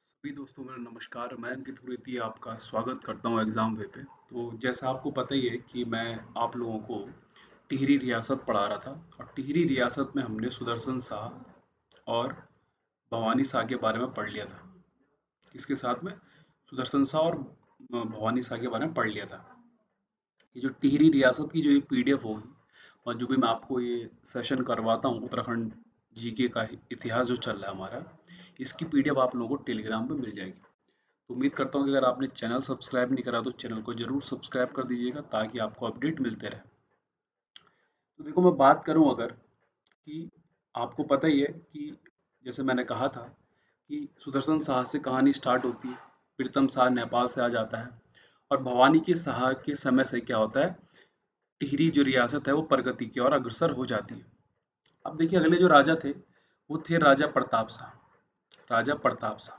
सभी दोस्तों मेरा नमस्कार। मैं अंकित गुरुती आपका स्वागत करता हूं एग्ज़ाम वे पे। तो जैसा आपको पता ही है कि मैं आप लोगों को टिहरी रियासत पढ़ा रहा था और टिहरी रियासत में हमने सुदर्शन शाह और भवानी शाह के बारे में पढ़ लिया था। इसके साथ में सुदर्शन शाह और भवानी शाह के बारे में पढ़ लिया था। ये जो टिहरी रियासत की जो ये पीडीएफ होगी और जो भी मैं आपको ये सेशन करवाता हूँ उत्तराखंड जीके का इतिहास जो चल रहा है हमारा, इसकी पीडीएफ आप लोगों को टेलीग्राम पे मिल जाएगी। तो उम्मीद करता हूँ कि अगर आपने चैनल सब्सक्राइब नहीं करा तो चैनल को जरूर सब्सक्राइब कर दीजिएगा ताकि आपको अपडेट मिलते रहे। तो देखो, मैं बात करूँ अगर कि आपको पता ही है कि जैसे मैंने कहा था कि सुदर्शन शाह से कहानी स्टार्ट होती है, प्रीतम शाह नेपाल से आ जाता है और भवानी के शाह के समय से क्या होता है, टिहरी जो रियासत है वो प्रगति की ओर अग्रसर हो जाती है। अब देखिए, अगले जो राजा थे वो थे राजा प्रताप शाह। राजा प्रताप शाह,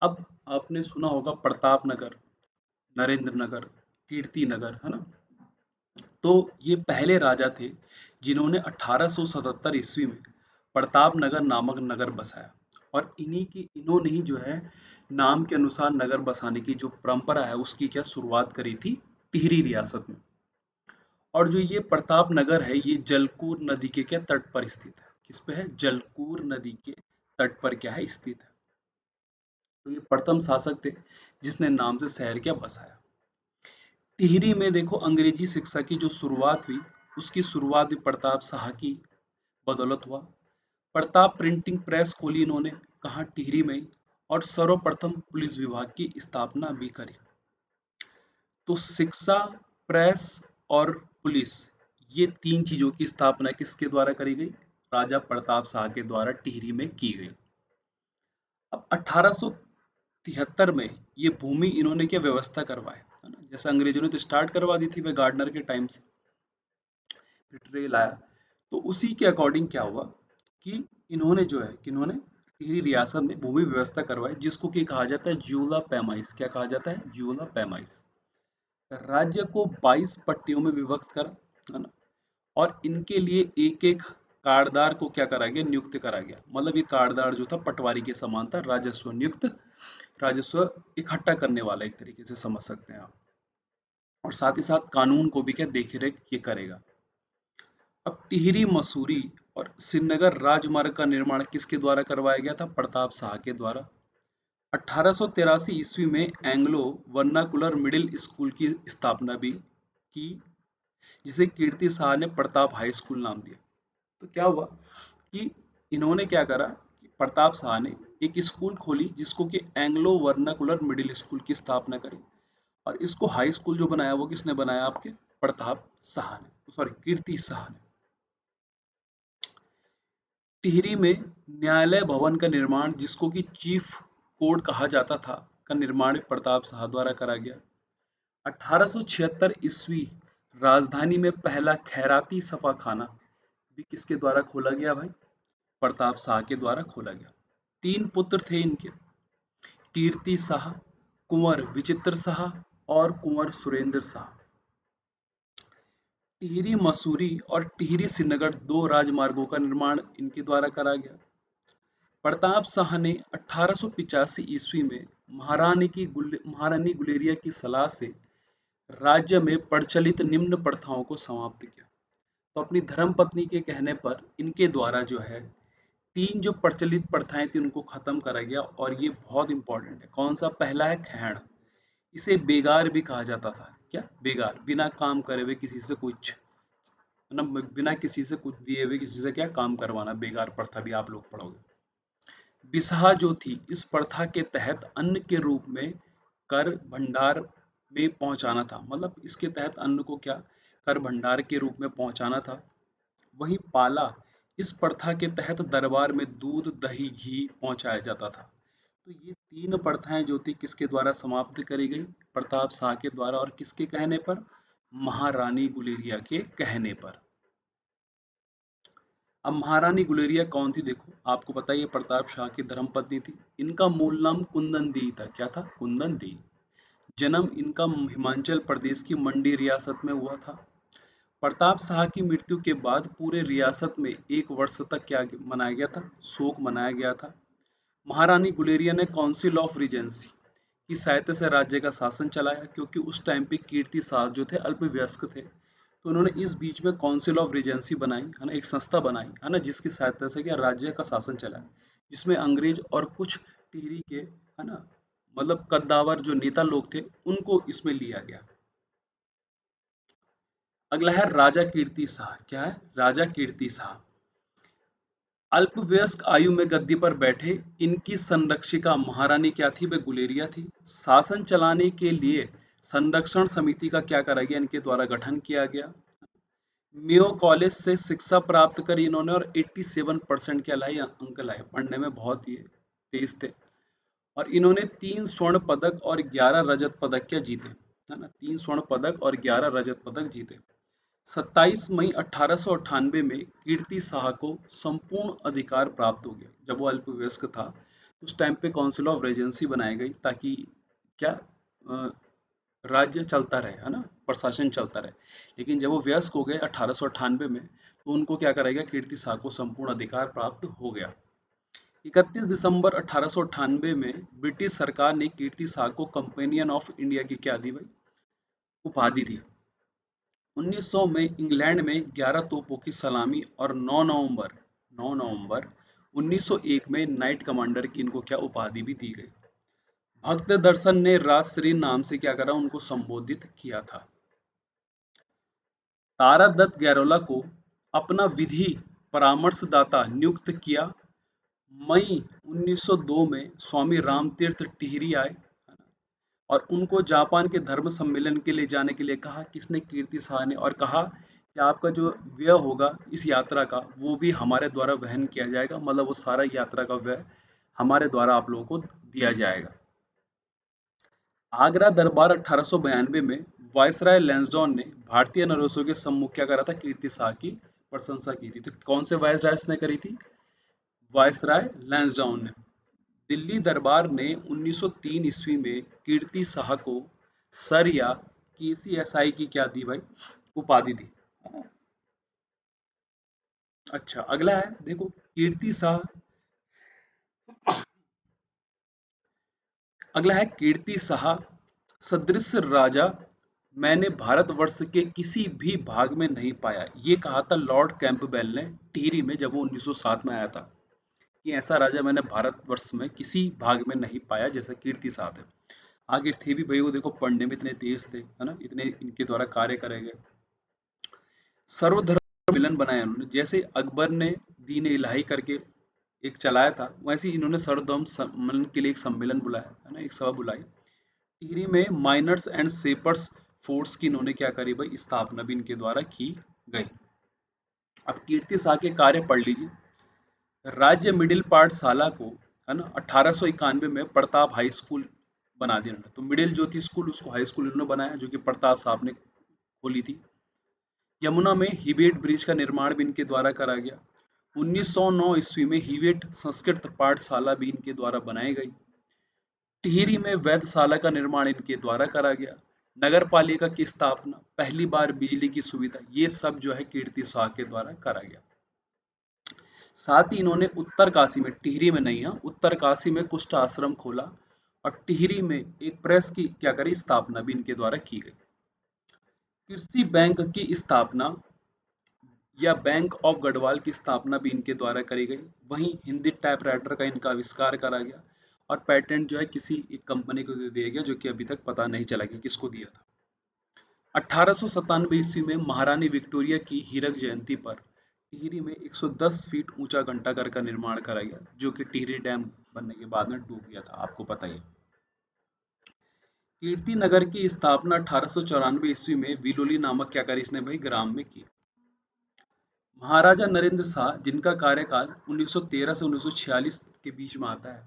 अब आपने सुना होगा प्रताप नगर, नरेंद्र नगर, कीर्ति नगर, है ना। तो ये पहले राजा थे जिन्होंने 1877 ईस्वी में प्रताप नगर नामक नगर बसाया और इन्होंने ही जो है नाम के अनुसार नगर बसाने की जो परंपरा है उसकी क्या शुरुआत करी थी टिहरी रियासत में। और जो ये प्रताप नगर है ये जलकूर नदी के क्या तट पर स्थित है। किस पे है? जलकूर नदी के तट पर क्या है, स्थित है। तो ये प्रथम शासक थे जिसने नाम से शहर क्या बसाया। टिहरी में देखो, अंग्रेजी शिक्षा की जो शुरुआत हुई उसकी शुरुआत भी प्रताप शाह की बदौलत हुआ। प्रताप प्रिंटिंग प्रेस खोली इन्होंने, कहा टिहरी में ही, और सर्वप्रथम पुलिस विभाग की स्थापना भी करी। तो शिक्षा, प्रेस और पुलिस, ये तीन चीजों की स्थापना किसके द्वारा करी गई? राजा प्रताप शाह के द्वारा टिहरी में की गई। अब 1873 में ये भूमि इन्होंने क्या व्यवस्था करवाए, है ना। जैसे अंग्रेजों ने तो स्टार्ट करवा दी थी भाई गार्डनर के टाइम से, फिर ट्रेल आया। तो उसी के अकॉर्डिंग क्या हुआ कि इन्होंने जो है कि इन्होंने टिहरी रियासत में भूमि व्यवस्था करवाई जिसको कि कहा जाता है ज्यूला पैमाइश। क्या कहा जाता है? ज्यूला पैमाइश। राज्य को 22 पट्टियों में विभक्त करा, है ना। और इनके लिए एक एक कार्डदार को क्या करा गया? नियुक्त करा गया। मतलब ये कार्डदार जो था पटवारी के समान था, राजस्व नियुक्त, राजस्व इकट्ठा करने वाला, एक तरीके से समझ सकते हैं आप। और साथ ही साथ कानून को भी क्या देख रेख ये करेगा। अब टिहरी मसूरी और श्रीनगर राजमार्ग का निर्माण किसके द्वारा करवाया गया था? प्रताप शाह के द्वारा। 1883 ईस्वी में एंग्लो वर्नाकुलर मिडिल स्कूल की स्थापना भी की, जिसे कीर्ति शाह ने प्रताप हाई स्कूल नाम दिया। तो क्या हुआ कि इन्होंने क्या करा कि प्रताप शाह ने एक स्कूल खोली जिसको कि एंग्लो वर्नाकुलर मिडिल स्कूल की स्थापना करी। और इसको हाई स्कूल जो बनाया वो किसने बनाया? आपके प्रताप शाह ने, सॉरी कीर्ति शाह ने। टिहरी में न्यायालय भवन का निर्माण, जिसको कि चीफ कोर्ट कहा जाता था, का निर्माण प्रताप शाह द्वारा करा गया। 1876 ईस्वी राजधानी में पहला खैराती सफाखाना भी किसके द्वारा खोला गया भाई? प्रताप शाह के द्वारा खोला गया। तीन पुत्र थे इनके, कीर्ति शाह, कुंवर विचित्र शाह और कुंवर सुरेंद्र शाह। टिहरी मसूरी और टिहरी श्रीनगर दो राजमार्गों का निर्माण इनके द्वारा करा गया। प्रताप शाह ने 1885 ईस्वी में महारानी गुलेरिया की सलाह से राज्य में प्रचलित निम्न प्रथाओं को समाप्त किया। तो अपनी धर्मपत्नी के कहने पर इनके द्वारा जो है तीन जो प्रचलित प्रथाएं थी उनको खत्म करा गया। और ये बहुत इंपॉर्टेंट है। कौन सा? पहला है खैण। इसे बेगार भी कहा जाता था। क्या? बेगार, बिना काम करे हुए किसी से कुछ, मतलब बिना किसी से कुछ दिए हुए किसी से क्या काम करवाना, बेगार प्रथा भी आप लोग पढ़ोगे। बिसहा जो थी, इस प्रथा के तहत अन्न के रूप में कर भंडार में पहुंचाना था। मतलब इसके तहत अन्न को क्या कर भंडार के रूप में पहुंचाना था। वहीं पाला, इस प्रथा के तहत दरबार में दूध दही घी पहुंचाया जाता था। तो ये तीन प्रथाएं जो थी किसके द्वारा समाप्त करी गई? प्रताप शाह के द्वारा। और किसके कहने पर? महारानी गुलेरिया के कहने पर। अब महारानी गुलेरिया कौन थी? देखो, आपको पता ही है प्रताप शाह की धर्मपत्नी थी। इनका मूल नाम कुंदन दी था। क्या था? कुंदन दी। जन्म इनका हिमाचल प्रदेश की मंडी रियासत में हुआ था। प्रताप शाह की मृत्यु के बाद पूरे रियासत में एक वर्ष तक क्या मनाया गया था? शोक मनाया गया था। महारानी गुलेरिया ने काउंसिल ऑफ रीजेंसी की सहायता से राज्य का शासन चलाया, क्योंकि उस टाइम पे कीर्ति शाह जो थे अल्पवयस्क थे, तो उन्होंने इस बीच में काउंसिल ऑफ रीजेंसी बनाई है ना, एक संस्था बनाई है ना, जिसकी सहायता से क्या राज्य का शासन चलाया, जिसमें अंग्रेज और कुछ टिहरी के है ना, मतलब कद्दावर जो नेता लोग थे उनको इसमें लिया गया। अगला है राजा कीर्ति शाह। क्या है? राजा कीर्ति शाह अल्पवयस्क आयु में गद्दी पर बैठे। इनकी संरक्षिका महारानी क्या थी? वह गुलेरिया थी। शासन चलाने के लिए संरक्षण समिति का क्या करा गया? इनके द्वारा गठन किया गया। मेयो कॉलेज से शिक्षा प्राप्त करी इन्होंने और 87% क्या लाए? अंक लाए। पढ़ने में बहुत ही तेज थे। और इन्होंने 3 स्वर्ण पदक और 11 रजत पदक क्या जीते, है ना, 3 स्वर्ण पदक और 11 रजत पदक जीते। 27 मई 1898 में कीर्ति शाह को संपूर्ण अधिकार प्राप्त हो गया। जब वो अल्पवयस्क था उस टाइम पे काउंसिल ऑफ रेजेंसी बनाई गई, ताकि क्या अ, राज्य चलता रहे, है ना, प्रशासन चलता रहे। लेकिन जब वो वयस्क हो गए 1898 में, तो उनको क्या करा गया? कीर्ति शाह को संपूर्ण अधिकार प्राप्त हो गया। 31 दिसंबर 1898 में ब्रिटिश सरकार ने कीर्ति शाह को कंपेनियन ऑफ इंडिया की क्या दी भाई? उपाधि दी। 1900 में इंग्लैंड में 11 तोपों की सलामी और 9 नवंबर 1901 में नाइट कमांडर की इनको क्या उपाधि भी दी गई। भक्त दर्शन ने राजश्री नाम से क्या करा? उनको संबोधित किया था। तारा दत्त गैरोला को अपना विधि परामर्शदाता नियुक्त किया। मई 1902 में स्वामी रामतीर्थ टिहरी आए और उनको जापान के धर्म सम्मेलन के लिए जाने के लिए कहा। किसने? कीर्ति शाह ने। और कहा कि आपका जो व्यय होगा इस यात्रा का वो भी हमारे द्वारा वहन किया जाएगा, मतलब वो सारा यात्रा का व्यय हमारे द्वारा आप लोगों को दिया जाएगा। आगरा दरबार 1892 में वायसराय लैंसडॉन ने भारतीय नरसों के सम्मुख क्या करा था? कीर्ति शाह की प्रशंसा की थी। तो कौन से वायसराय ने करी थी? वायसराय लैंसडाउन ने। दिल्ली दरबार ने 1903 ईस्वी में कीर्ति शाह को सर या केसीएसआई की क्या दी भाई? उपाधि दी। अच्छा, अगला है देखो, कीर्ति शाह। अगला है कीर्ति शाह सदृश राजा मैंने भारतवर्ष के किसी भी भाग में नहीं पाया। ये कहा था लॉर्ड कैंपबेल ने टिहरी में, जब वो 1907 में आया था, कि ऐसा राजा मैंने भारतवर्ष में किसी भाग में नहीं पाया जैसा कीर्ति शाह थे। आखिर थे भी भाई वो, देखो पढ़ने में इतने तेज थे, है ना, इतने इनके द्वारा कार्य करे गए। सर्वधर्म सम्मेलन बनाया उन्होंने। जैसे अकबर ने दीन इलाही करके एक चलाया था, वैसे ही इन्होंने सर्वधर्म सम्मेलन के लिए एक सम्मेलन बुलाया, है ना, एक सभा बुलाई। टिहरी में माइनर्स एंड सेपर्स फोर्स की इन्होंने क्या करी भाई? स्थापना भी इनके द्वारा की गई। अब कीर्ति शाह के कार्य पढ़ लीजिए। राज्य मिडिल पाठशाला को, है ना, 1891 में प्रताप हाई स्कूल बना दिया उन्होंने। तो मिडिल जो थी स्कूल उसको हाई स्कूल इन्होंने बनाया, जो कि प्रताप साहब ने खोली थी। यमुना में हिबेट ब्रिज का निर्माण भी इनके द्वारा करा गया। 1909 ईस्वी में हिबेट संस्कृत पाठशाला भी इनके द्वारा बनाई गई। टिहरी में वैधशाला का निर्माण इनके द्वारा करा गया। नगर पालिका की स्थापना, पहली बार बिजली की सुविधा, ये सब जो है कीर्ति शाह के द्वारा करा गया। साथ ही इन्होंने उत्तर काशी में, टिहरी में नहीं है, उत्तर काशी में कुष्ठ आश्रम खोला और टिहरी में एक प्रेस की क्या करी? स्थापना भी इनके द्वारा की गई। कृषि बैंक की स्थापना या बैंक ऑफ गढ़वाल की स्थापना भी इनके द्वारा करी गई। वहीं हिंदी टाइपराइटर का इनका आविष्कार करा गया और पेटेंट जो है किसी एक कंपनी को दे दिया गया, जो कि अभी तक पता नहीं चला कि किसको दिया था। 1897 ईस्वी में महारानी विक्टोरिया की हीरक जयंती पर टिहरी में 110 फीट ऊंचा घंटाघर का निर्माण करा गया, जो कि टिहरी डैम बनने के बाद में डूब गया था, आपको पता ही है। कीर्ति नगर की स्थापना 1894 ईस्वी में विलोली नामक क्या करी इसने भाई? ग्राम में की। महाराजा नरेंद्र शाह, जिनका कार्यकाल 1913 से 1946 के बीच में आता है,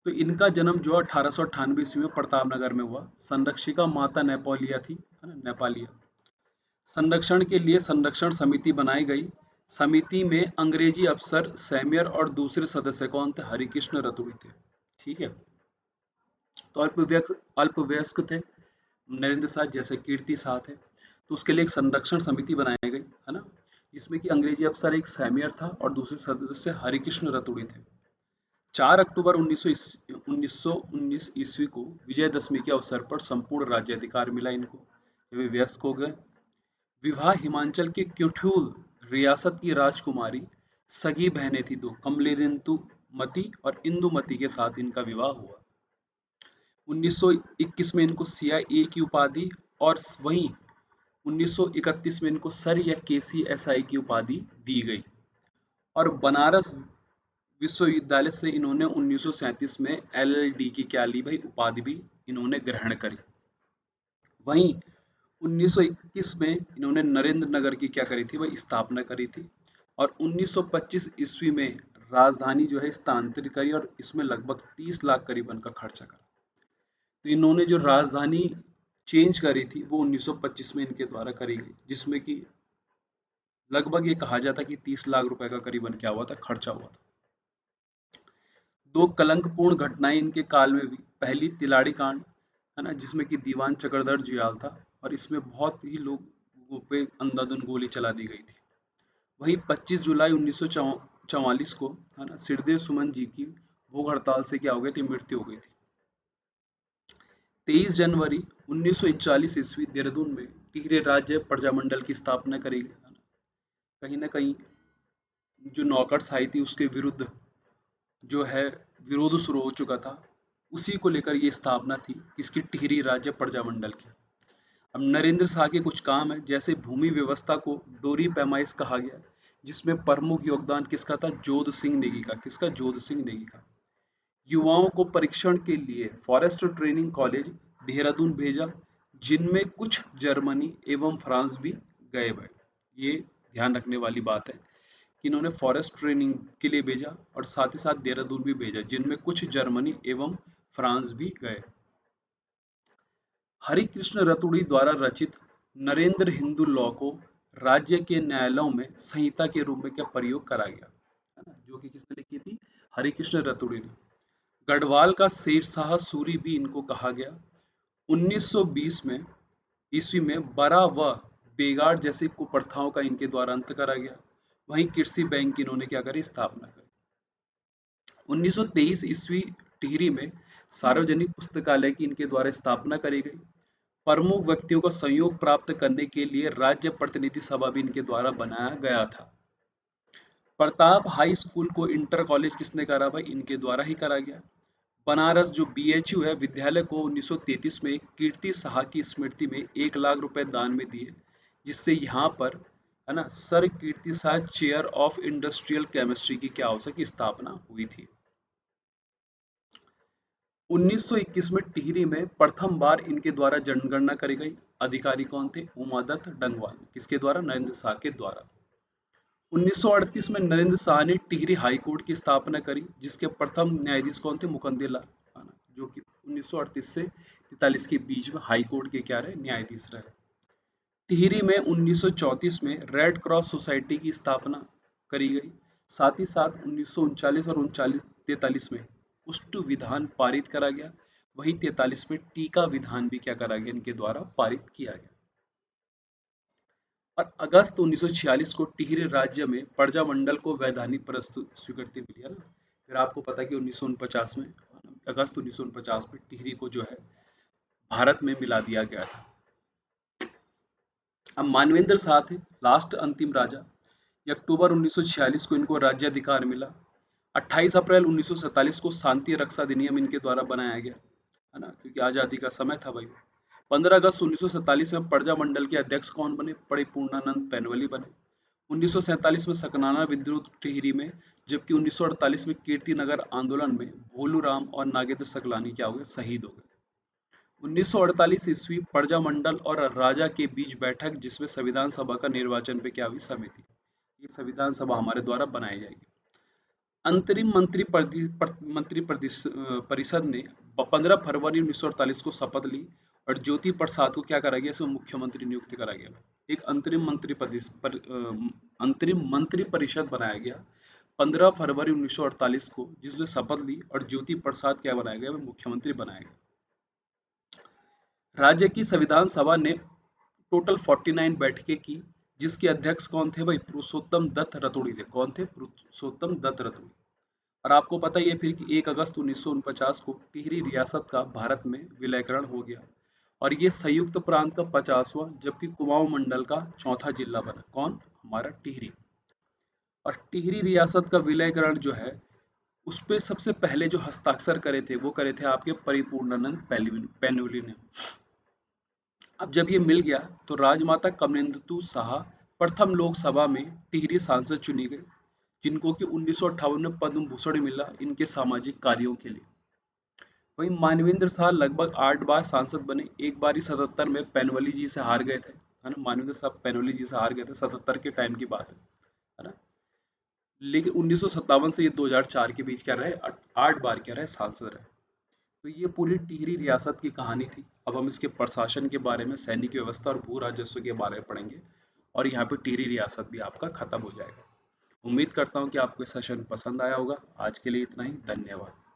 तो इनका जन्म जो 1898 ईस्वी में प्रताप नगर में हुआ। संरक्षिका माता नेपालिया थी, है ना, नेपालिया। संरक्षण के लिए संरक्षण समिति बनाई गई। समिति में अंग्रेजी अफसर सैम्यर और दूसरे सदस्य कौन थे? हरिकृष्ण रतुड़ी थे। ठीक है। तो अल्पवयस्क थे नरेंद्र शाह, जैसे कीर्ति शाह थे। तो उसके लिए एक संरक्षण समिति बनाई गई, है ना, जिसमें कि अंग्रेजी अफसर एक सैम्यर था और दूसरे सदस्य हरिकृष्ण रतुड़ी थे। 4 अक्टूबर 1919 ईस्वी को विजयदशमी के अवसर पर संपूर्ण राज्याधिकार मिला इनको, वे वयस्क हो गए। विवाह हिमाचल के क्योथुल रियासत की राजकुमारी सगी बहनें थी दो, कमलेंदु मती और इंदुमती के साथ इनका विवाह हुआ। 1921 में इनको CIA की उपाधि और वहीं 1931 में इनको सर या KCSI की उपाधि दी गई। और बनारस विश्वविद्यालय से इन्होंने 1937 में LLD की क्या ली भाई, उपाधि भी इन्होंने ग्रहण करी। वहीं 1921 में इन्होंने नरेंद्र नगर की क्या करी थी भाई, स्थापना करी थी। और 1925 ईस्वी में राजधानी जो है स्थानांतरित करी और इसमें लगभग 30 लाख करीबन का खर्चा करा। तो इन्होंने जो राजधानी चेंज करी थी वो 1925 में इनके द्वारा करी गई, जिसमें कि लगभग ये कहा जाता है कि 30 लाख रुपए का करीबन क्या हुआ था, खर्चा हुआ था। दो कलंकपूर्ण घटनाएं इनके काल में भी, पहली तिलाड़ी कांड है ना, जिसमें कि दीवान चक्रधर जुयाल था और इसमें बहुत ही लोगों पे अंधाधुंध गोली चला दी गई थी। वहीं 25 जुलाई 1944 को है ना, सिरदेव सुमन जी की भूख हड़ताल से क्या हो गई थी, मृत्यु हो गई थी। 23 जनवरी 1941 ईस्वी देहरादून में टिहरी राज्य प्रजामंडल की स्थापना करी गई। कहीं ना कहीं जो नौकरशाही थी उसके विरुद्ध जो है विरोध शुरू हो चुका था, उसी को लेकर ये स्थापना थी इसकी, टिहरी राज्य प्रजामंडल की। अब नरेंद्र शाह के कुछ काम है, जैसे भूमि व्यवस्था को डोरी पैमाइश कहा गया, जिसमें प्रमुख योगदान किसका था, जोध सिंह नेगी का। किसका, जोध सिंह नेगी का। युवाओं को परीक्षण के लिए फॉरेस्ट ट्रेनिंग कॉलेज देहरादून भेजा, जिनमें कुछ जर्मनी एवं फ्रांस भी गए भाई। ये ध्यान रखने वाली बात है कि इन्होंने फॉरेस्ट ट्रेनिंग के लिए भेजा और साथ ही साथ देहरादून भी भेजा, जिनमें कुछ जर्मनी एवं फ्रांस भी गए। हरिकृष्ण रतुड़ी द्वारा रचित नरेंद्र हिंदू लॉ को राज्य के न्यायालयों में संहिता के रूप में क्या प्रयोग करा गया, है ना, जो कि किसने लिखी थी, हरिकृष्ण रतुड़ी ने। गढ़वाल का शेरशाह सूरी भी इनको कहा गया। 1920 में ईस्वी में बरा व बेगार जैसी कुप्रथाओं का इनके द्वारा अंत करा गया। वहीं कृषि बैंक की इन्होंने क्या करी, स्थापना करी। 1923 ईस्वी टिहरी में सार्वजनिक पुस्तकालय की इनके द्वारा स्थापना करी गई। प्रमुख व्यक्तियों का सहयोग प्राप्त करने के लिए राज्य प्रतिनिधि सभा भी इनके द्वारा बनाया गया था। प्रताप हाई स्कूल को इंटर कॉलेज किसने करा भाई, इनके द्वारा ही करा गया। बनारस जो BHU है विद्यालय को 1933 में कीर्ति शाह की स्मृति में 1 लाख रुपए दान में दिए, जिससे यहाँ पर है ना sir Kirti Shah chair of industrial chemistry की क्या हो सकी, स्थापना हुई थी। 1921 में टिहरी में प्रथम बार इनके द्वारा जनगणना करी गई। अधिकारी कौन थे, उमादत्त डंगवाल। किसके द्वारा, नरेंद्र शाह के द्वारा। 1938 में नरेंद्र शाह ने टिहरी हाई कोर्ट की स्थापना करी, जिसके प्रथम न्यायाधीश कौन थे, मुकुंदे लाल, जो कि 1938 से 43 के बीच में हाई कोर्ट के क्या रहे, न्यायाधीश रहे। टिहरी में 1934 में रेड क्रॉस सोसाइटी की स्थापना करी गई। साथ ही साथ 1939 और 43 में कुष्ठ विधान पारित करा गया। वहीं 43 में टीका विधान भी क्या करा गया, इनके द्वारा पारित किया गया। और अगस्त 1946 को टिहरी राज्य में प्रजामंडल को वैधानिक स्वीकृति मिली है ना। फिर आपको पता है कि 1949 में, अगस्त 1949 में टिहरी को जो है भारत में मिला दिया गया था। अब मानवेंद्र शाह थे लास्ट अंतिम राजा। अक्टूबर 1946 को इनको राज्याधिकार मिला। 28 अप्रैल 1947 को शांति रक्षा अधिनियम इनके द्वारा बनाया गया, है ना, क्योंकि आजादी का समय था भाई। 15 अगस्त 1947 में प्रजामंडल के अध्यक्ष कौन बने, परिपूर्णानंद पैनवली बने। 1947 में सकनाना विद्रोह टिहरी में, जबकि 1948 में कीर्तिनगर आंदोलन में भोलू राम और नागेंद्र सकलानी क्या हो गए, शहीद हो गए। 1948 ईस्वी प्रजामंडल और राजा के बीच बैठक, जिसमें संविधान सभा का निर्वाचन पे क्या हुई, समिति। ये संविधान सभा हमारे द्वारा बनाई जाएगी। अंतरिम मंत्री परिषद ने 15 फरवरी 1948 को शपथ ली और ज्योति प्रसाद को क्या करा गया, इसमें मुख्यमंत्री नियुक्त करा गया। एक अंतरिम मंत्री परिषद बनाया गया 15 फरवरी 1948 को, जिसने शपथ ली और ज्योति प्रसाद क्या बनाया गया, मुख्यमंत्री बनाया गया। राज्य की संविधान सभा ने टोटल 49 बैठकें की, जिसके अध्यक्ष कौन थे भाई, पुरुषोत्तम दत्त रतुड़ी थे। कौन थे, पुरुषोत्तम दत्त रतुड़ी। और आपको पता ही है फिर कि 1 अगस्त 1949 को टिहरी रियासत का भारत में विलयकरण हो गया और ये संयुक्त प्रांत का 50वां जबकि कुमाऊं मंडल का चौथा जिला बना। कौन? हमारा टिहरी। और टिहरी रियासत का विलयकरण जो है उस पे सबसे पहले जो हस्ताक्षर करे थे वो करे थे आपके परिपूर्णानंद पैन्युली ने। अब जब ये मिल गया तो राजमाता कमलेन्दु शाह प्रथम लोकसभा में टिहरी सांसद चुनी गई, जिनको कि 1958 में पद्म भूषण मिला इनके सामाजिक कार्यों के लिए। वहीं मानवेंद्र शाह लगभग 8 बार सांसद बने, एक बार ही 77 में पैनवली जी से हार गए थे, है ना। मानवेंद्र साहब पैनवली जी से हार गए थे, 77 के टाइम की बात है ना। लेकिन 1957 से ये 2004 के बीच क्या रहे, 8 बार क्या रहे, सांसद रहे। तो ये पूरी टिहरी रियासत की कहानी थी। अब हम इसके प्रशासन के बारे में, सैनिक व्यवस्था और भू राजस्व के बारे में पढ़ेंगे और यहाँ पे टिहरी रियासत भी आपका खत्म हो जाएगा। उम्मीद करता हूँ कि आपको ये सेशन पसंद आया होगा। आज के लिए इतना ही, धन्यवाद।